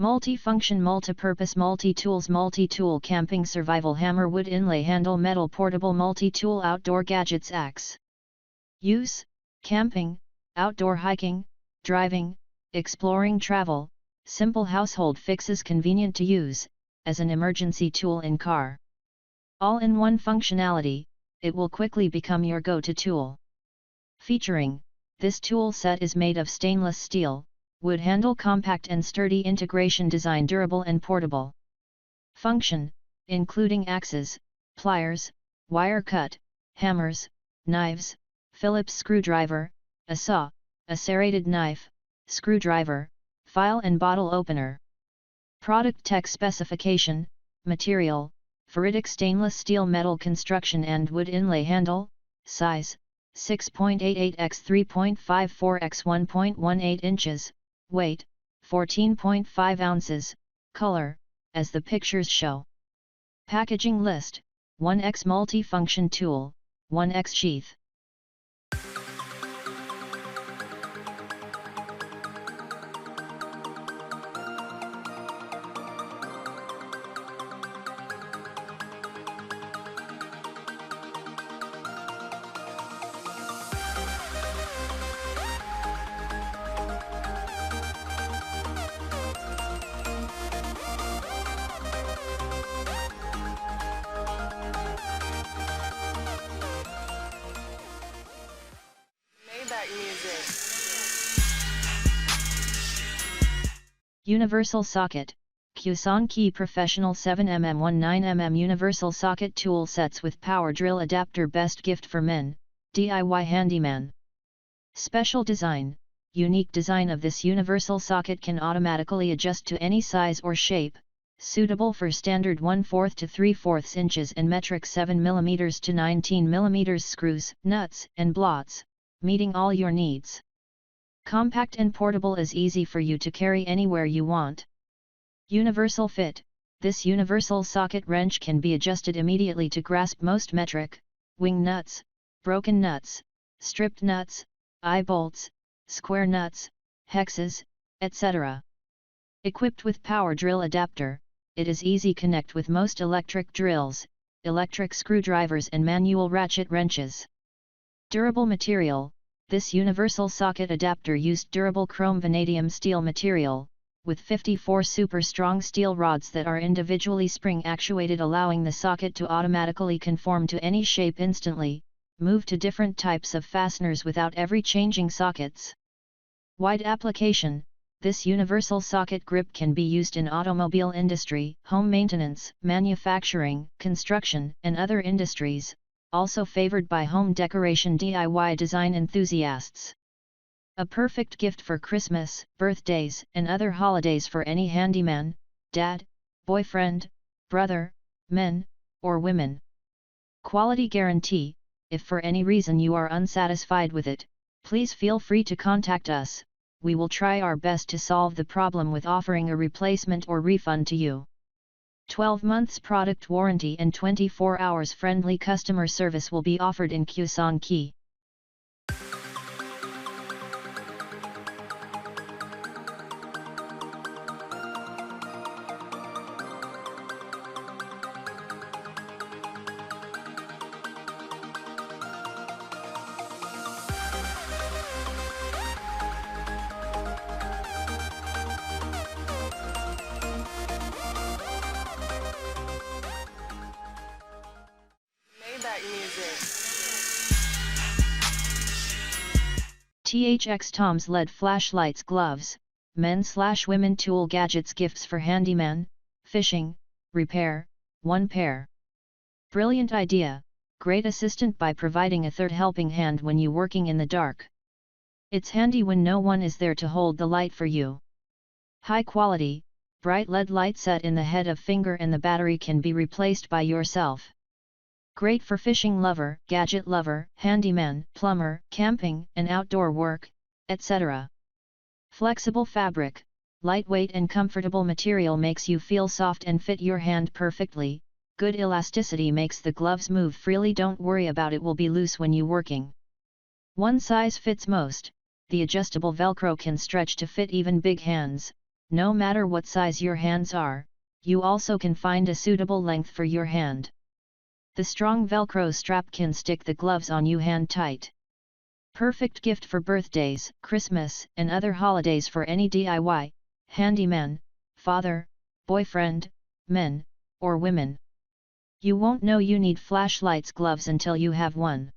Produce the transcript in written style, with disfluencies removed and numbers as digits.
Multifunction, multipurpose, multi-tools, multi-tool, camping, survival, hammer, wood inlay, handle, metal, portable, multi-tool, outdoor gadgets. Axe. Use: camping, outdoor hiking, driving, exploring, travel, simple household fixes, convenient to use, as an emergency tool in car. All-in-one functionality, it will quickly become your go-to tool. Featuring: this tool set is made of stainless steel, wood handle, compact and sturdy, integration design, durable and portable. Function: including axes, pliers, wire cut, hammers, knives, phillips screwdriver, a saw, a serrated knife, screwdriver, file and bottle opener. Product text specification: material, ferritic stainless steel, metal construction and wood inlay, handle, size, 6.88 x 3.54 x 1.18 inches, weight, 14.5 ounces, color, as the pictures show. Packaging list: 1x multifunction tool, 1x sheath. Universal socket, KUSONKEY Professional 7mm 19mm Universal socket tool sets with power drill adapter, best gift for men, DIY handyman. Special design: unique design of this universal socket can automatically adjust to any size or shape, suitable for standard 1/4 to 3/4 inches and metric 7 mm to 19 mm screws, nuts and blots, meeting all your needs. Compact and portable, is easy for you to carry anywhere you want. Universal fit: this universal socket wrench can be adjusted immediately to grasp most metric, wing nuts, broken nuts, stripped nuts, eye bolts, square nuts, hexes, etc. Equipped with power drill adapter, it is easy connect with most electric drills, electric screwdrivers and manual ratchet wrenches. Durable material: this universal socket adapter used durable chrome vanadium steel material, with 54 super strong steel rods that are individually spring actuated, allowing the socket to automatically conform to any shape instantly, move to different types of fasteners without ever changing sockets. Wide application: this universal socket grip can be used in automobile industry, home maintenance, manufacturing, construction, and other industries, also favored by home decoration DIY design enthusiasts. A perfect gift for Christmas, birthdays, and other holidays for any handyman, dad, boyfriend, brother, men, or women. Quality guarantee: if for any reason you are unsatisfied with it, please feel free to contact us. We will try our best to solve the problem with offering a replacement or refund to you. 12 months product warranty and 24 hours friendly customer service will be offered in KUSONKEY. ThxToms LED flashlights, gloves, men/women tool gadgets, gifts for handyman, fishing, repair, 1 pair. Brilliant idea, great assistant by providing a third helping hand when you working in the dark. It's handy when no one is there to hold the light for you. High quality, bright LED light set in the head of finger and the battery can be replaced by yourself. Great for fishing lover, gadget lover, handyman, plumber, camping and outdoor work, etc. Flexible fabric, lightweight and comfortable material makes you feel soft and fit your hand perfectly. Good elasticity makes the gloves move freely. Don't worry about it will be loose when you working. One size fits most. The adjustable Velcro can stretch to fit even big hands. No matter what size your hands are, you also can find a suitable length for your hand. The strong Velcro strap can stick the gloves on you hand tight. Perfect gift for birthdays, Christmas, and other holidays for any DIY, handyman, father, boyfriend, men, or women. You won't know you need flashlights gloves until you have one.